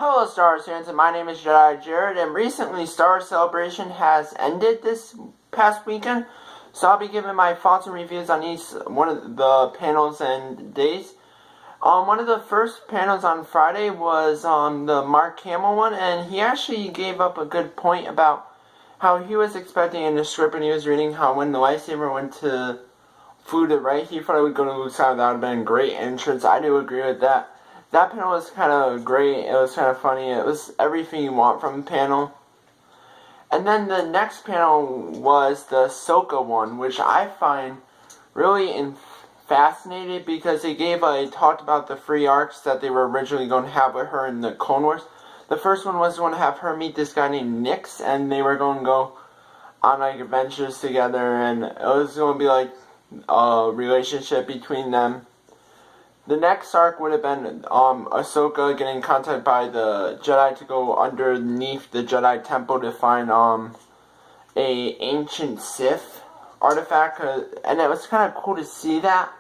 Hello Star Wars fans, and my name is Jedi Jared, and recently Star Wars Celebration has ended this past weekend, so I'll be giving my thoughts and reviews on each one of the panels and days. One of the first panels on Friday was the Mark Hamill one, and he actually gave up a good point about how he was expecting in the script when he was reading how when the lightsaber flew to the right, he thought it would go to Luke's side. That would have been a great entrance. I do agree with that. That panel was kind of great. It was kind of funny. It was everything you want from a panel. And then the next panel was the Ahsoka one, which I find really fascinating because they talked about the free arcs that they were originally going to have with her in the Clone Wars. The first one was going to have her meet this guy named Nix, and they were going to go on like adventures together, and it was going to be like a relationship between them. The next arc would have been Ahsoka getting contacted by the Jedi to go underneath the Jedi Temple to find a ancient Sith artifact, and it was kind of cool to see that,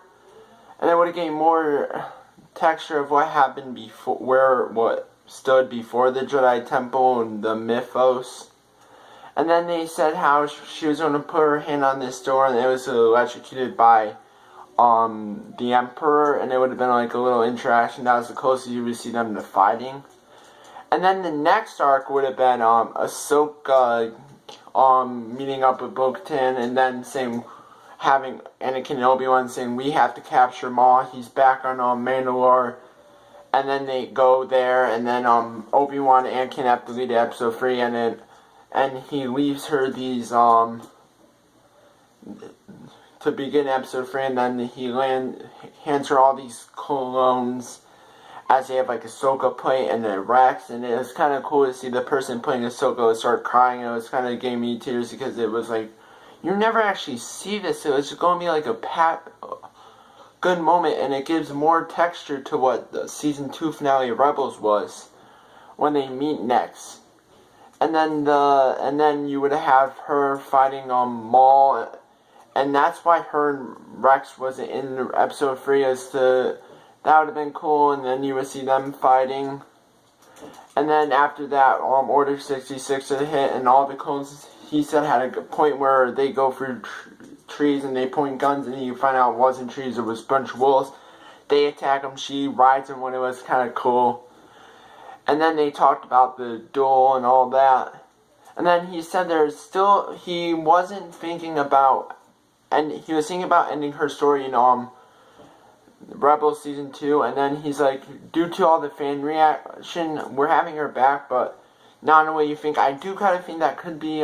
and it would have gained more texture of what happened before, what stood before the Jedi Temple and the mythos. And then they said how she was going to put her hand on this door, and it was electrocuted by the Emperor, and it would have been like a little interaction. That was the closest you would see them to fighting. And then the next arc would have been Ahsoka meeting up with Bo-Katan, and then having Anakin and Obi-Wan saying, "We have to capture Maul. He's back on Mandalore." And then they go there, and then Obi-Wan and Anakin have to lead episode 3, and he leaves her these to begin episode 3, and then he hands her all these clones as they have like Ahsoka plate and the Rex, and it was kind of cool to see the person playing Ahsoka start crying. It was kind of gave me tears because it was like, you never actually see this. It was going to be like a good moment, and it gives more texture to what the season 2 finale of Rebels was when they meet next. And then you would have her fighting Maul. And that's why her and Rex wasn't in episode 3, that would have been cool, and then you would see them fighting. And then after that, Order 66 would hit, and all the clones, he said, had a point where they go through trees and they point guns, and you find out it wasn't trees, it was a bunch of wolves. They attack him, she rides him when it was kind of cool. And then they talked about the duel and all that. And then he said he wasn't thinking about, and he was thinking about ending her story in Rebels Season 2, and then he's like, due to all the fan reaction, we're having her back, but not in the way you think. I do kind of think that could be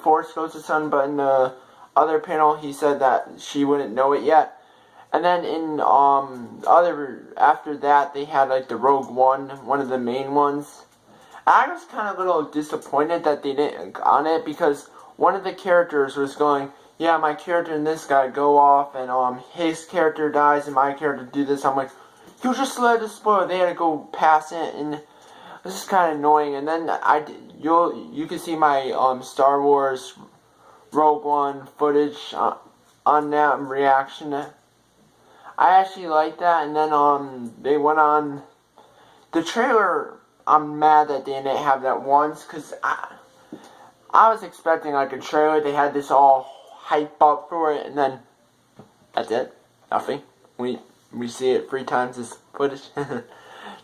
Force Ghost of Sun, but in the other panel he said that she wouldn't know it yet. And then in after that they had like the Rogue one of the main ones. I was kind of a little disappointed that they didn't on it, because one of the characters was going, yeah, my character and this guy go off, and his character dies and my character do this. I'm like, you just let it spoil. They had to go past it, and this is kind of annoying. And then you can see my Star Wars Rogue One footage on that reaction. I actually like that. And then they went on the trailer. I'm mad that they didn't have that once, because I was expecting like a trailer. They had this all hype up for it, and then that's it. Nothing. We see it 3 times this footage.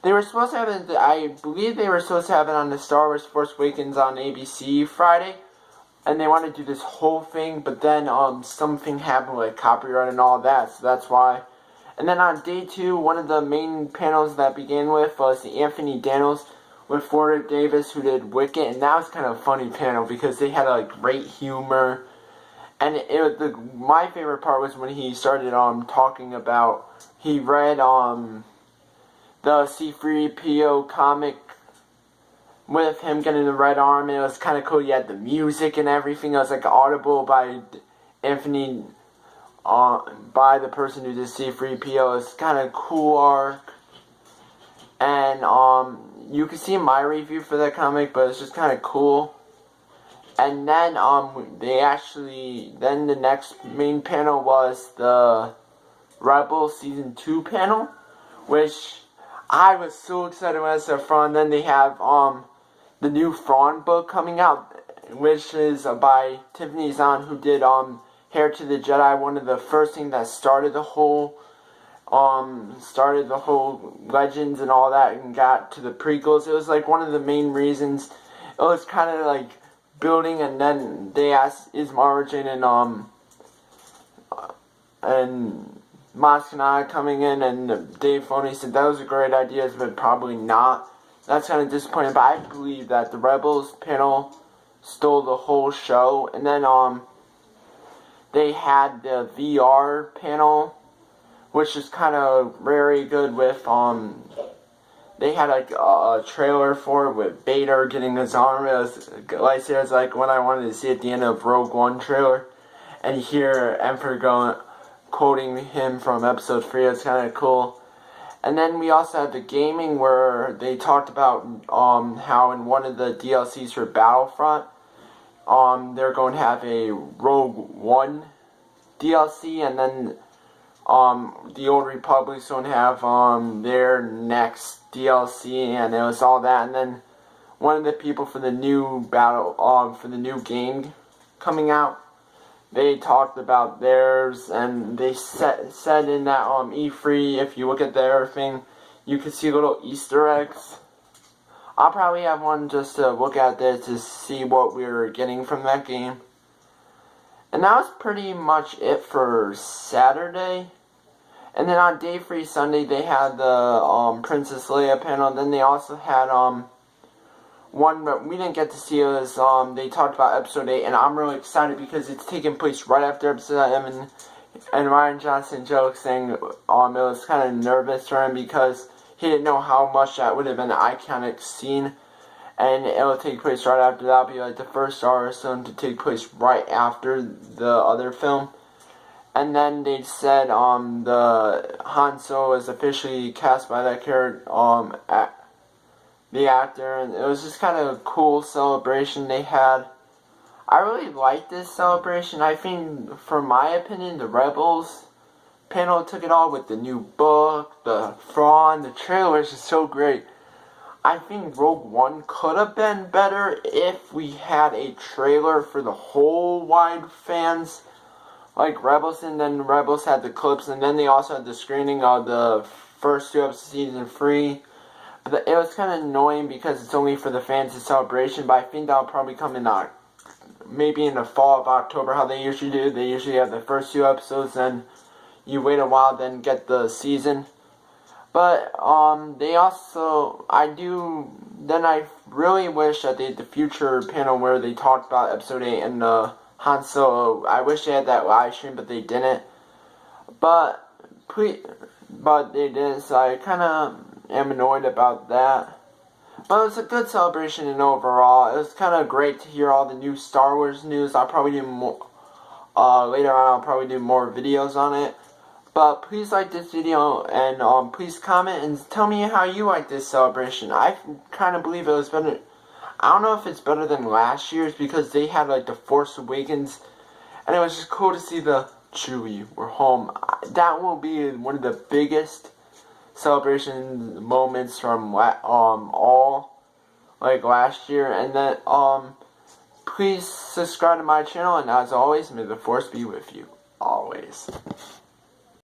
They were supposed to have it, I believe they were supposed to have it on the Star Wars Force Awakens on ABC Friday, and they wanted to do this whole thing, but then something happened with copyright and all that, so that's why. And then on day 2, one of the main panels that began with was the Anthony Daniels with Warwick Davis, who did Wicket, and that was kind of a funny panel because they had like great humor. And my favorite part was when he started talking about, he read the C-3PO comic with him getting the red arm, and it was kind of cool. You had the music and everything. It was like audible by Anthony, by the person who did C-3PO. It's kind of cool arc. And you can see my review for that comic, but it's just kind of cool. And then then the next main panel was the Rebels Season 2 panel, which I was so excited when I saw Thrawn. Then they have the new Thrawn book coming out, which is by Tiffany Zahn, who did Heir to the Jedi, one of the first things that started the whole Legends and all that, and got to the prequels. It was like one of the main reasons. It was kind of like building, and then they asked, is Mara Jade and Maz Kanata coming in, and Dave Filoni said that was a great idea, but probably not. That's kind of disappointing, but I believe that the Rebels panel stole the whole show. And then they had the VR panel, which is kind of very good with they had like a trailer for it with Vader getting his armor. It was like what I wanted to see at the end of Rogue One trailer, and you hear Emperor quoting him from episode 3. It's kind of cool. And then we also had the gaming, where they talked about how in one of the DLCs for Battlefront, they're going to have a Rogue One DLC, and then the Old Republic's going to have their next DLC, and it was all that. And then one of the people for the new for the new game coming out, they talked about theirs, and they said in that E3, if you look at their thing, you can see little Easter eggs. I'll probably have one just to look at this to see what we're getting from that game. And that was pretty much it for Saturday. And then on day 3, Sunday, they had the Princess Leia panel. Then they also had one that we didn't get to see. It was they talked about episode 8, and I'm really excited because it's taking place right after episode 7. And Rian Johnson jokes saying it was kind of nervous for him because he didn't know how much that would have been an iconic scene. And it will take place right after that. It'll be like the first Star Wars film to take place right after the other film. And then they said the Han Solo is officially cast by that character, the actor, and it was just kind of a cool celebration they had. I really liked this celebration. I think, for my opinion, the Rebels panel took it all with the new book, the Thrawn, the trailer is just so great. I think Rogue One could have been better if we had a trailer for the whole wide fans, like Rebels, and then Rebels had the clips, and then they also had the screening of the first 2 episodes of season 3. But it was kind of annoying because it's only for the fans' celebration, but I think that'll probably come in maybe in the fall of October, how they usually do. They usually have the first 2 episodes, then you wait a while, then get the season. But they also, I really wish that they had the future panel where they talked about episode 8 and Han Solo. I wish they had that live stream, but they didn't. But they didn't, so I kind of am annoyed about that. But it was a good celebration, and overall, it was kind of great to hear all the new Star Wars news. I'll probably do more later on. I'll probably do more videos on it. But please like this video, and please comment and tell me how you like this celebration. I kind of believe it was better. I don't know if it's better than last year's, because they had like the Force Awakens, and it was just cool to see the Chewie, we're home. That will be one of the biggest celebration moments from all like last year. And then please subscribe to my channel, and as always, may the Force be with you always.